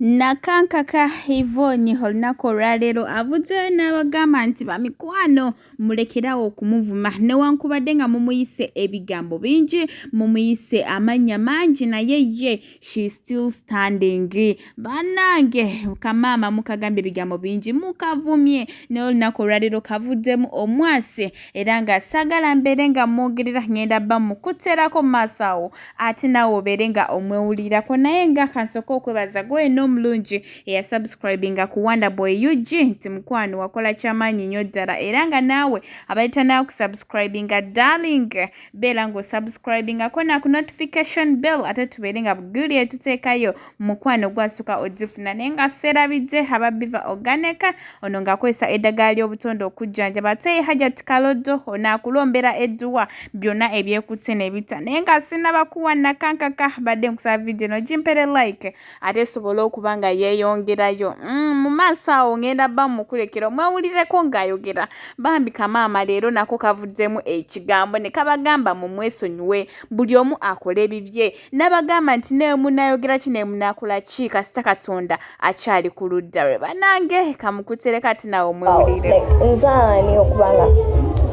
Nakankaka Yvonne olunaku olwaleero avuze n'abagamba nti bamikwano mulekerawo okumuvuma newankubadde nga mumuyise ebigambo bingi mumuyise amannya mangi naye ye she still standing. Bannange kamaama mukagambye ebigambo bingi mukavumye naye olunaku olwaleero kavuddemu omwase era nga sagala mbeere nga mwogerera ngenda bba mukuterako mu maaso awo ate naawe obeere nga omwewulirako naye nga kansooka okwebaza gweno mulungi eya subscribinga ku Wonder Boy UG nti mukwano wakola kyamaanyi nnyo ddala era nga naawe abaleta nawe ku subscribinga darling beera nga osubscribinga kona ku notification bell ate tubeere nga buguli etuteekayo mukwano gwasuka ogifuna naye nga serabidde ababiva organic ono ng'akozesa eddagala ly'obutonde okujjanjaba ate Hajat Kalodo onaakulombera edduwa byonna ebyekutte ne bita naye nga sinnabakuwa Nakankaka badde nkusaba video no gimpere like ate sobola okuba nga yeeyongerayo mu maaso awo ngenda bba mukulekera omwewulireko ng'ayogera bambi kamaama leero nako kavuddemu ekigambo ne kabagamba mu mwesonyiwe buli omu akola ebibye n'abagamba nti newe munaayogera ki ne munaakola ki kasita Katonda akyali ku ludda lwe bannange kamukutereka ati nawe omwewulire nzaani okubanga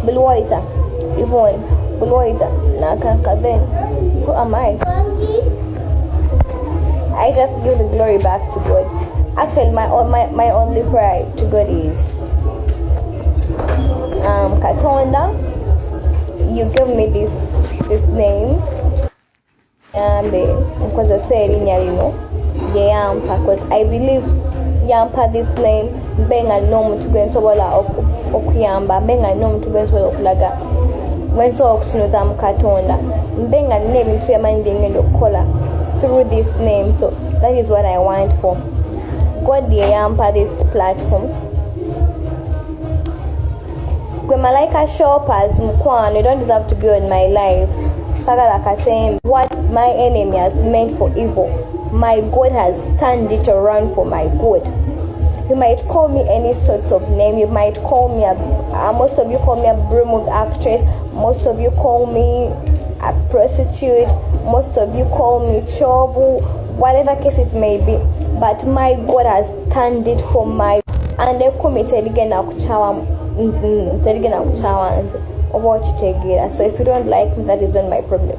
bulwaita Yvonne bulwaita Nakankaka then who am I just give the glory back to God. Actually, my only prayer to God is Katonda, you give me this name because I said in Yampa, because I believe Yampa this name benga nomu tugensobola okuyamba benga nomu tugensobola okulaga wensobola okusunuza mu Katonda benga n'ebintu yamanyi byengenda okukola through this name. So that is what I want for God yampa this platform when malaika shoppers mukwano, you don't deserve to be on my life sagala katembe what my enemy has meant for evil my God has turned it around for my good. You might call me any sorts of name. You might call me most of you call me a broom actress, most of you call me a prostitute, most of you call me chovu, whatever case it may be, but my God has turned it for my and they committed again akuchawa watch together. So if you don't like me, that is not my problem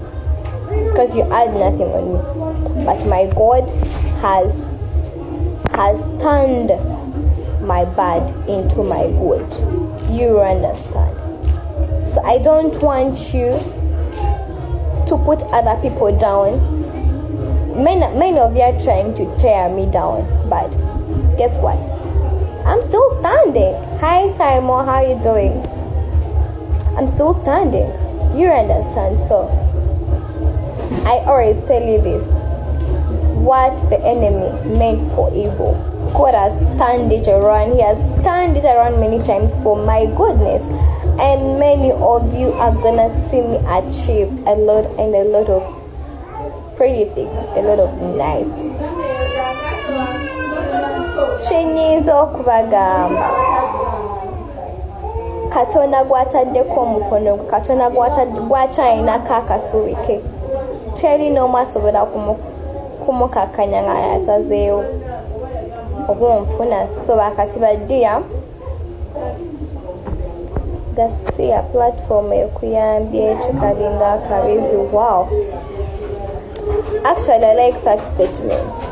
because you add nothing on me, but my God has turned my bad into my good. You understand? So I don't want you to put other people down. Many of you are trying to tear me down, but guess what? I'm still standing. Hi Simon, how you doing? I'm still standing. You understand? So I always tell you this. What the enemy meant for evil, God has turned it around. He has turned it around many times for my goodness. And many of you are gonna see me achieve a lot of pretty things, a lot of nice things. Shenyizo okubagamba Katonda gwataddeko omukono, Katonda gwakyayinako akasubi ke terina omu asobola kumukakanya nga yasazeewo oba onfuna. So bakati baddiya gasiya platform ekuyambye ekikalinga akabizi. Wow, actually I like such statements.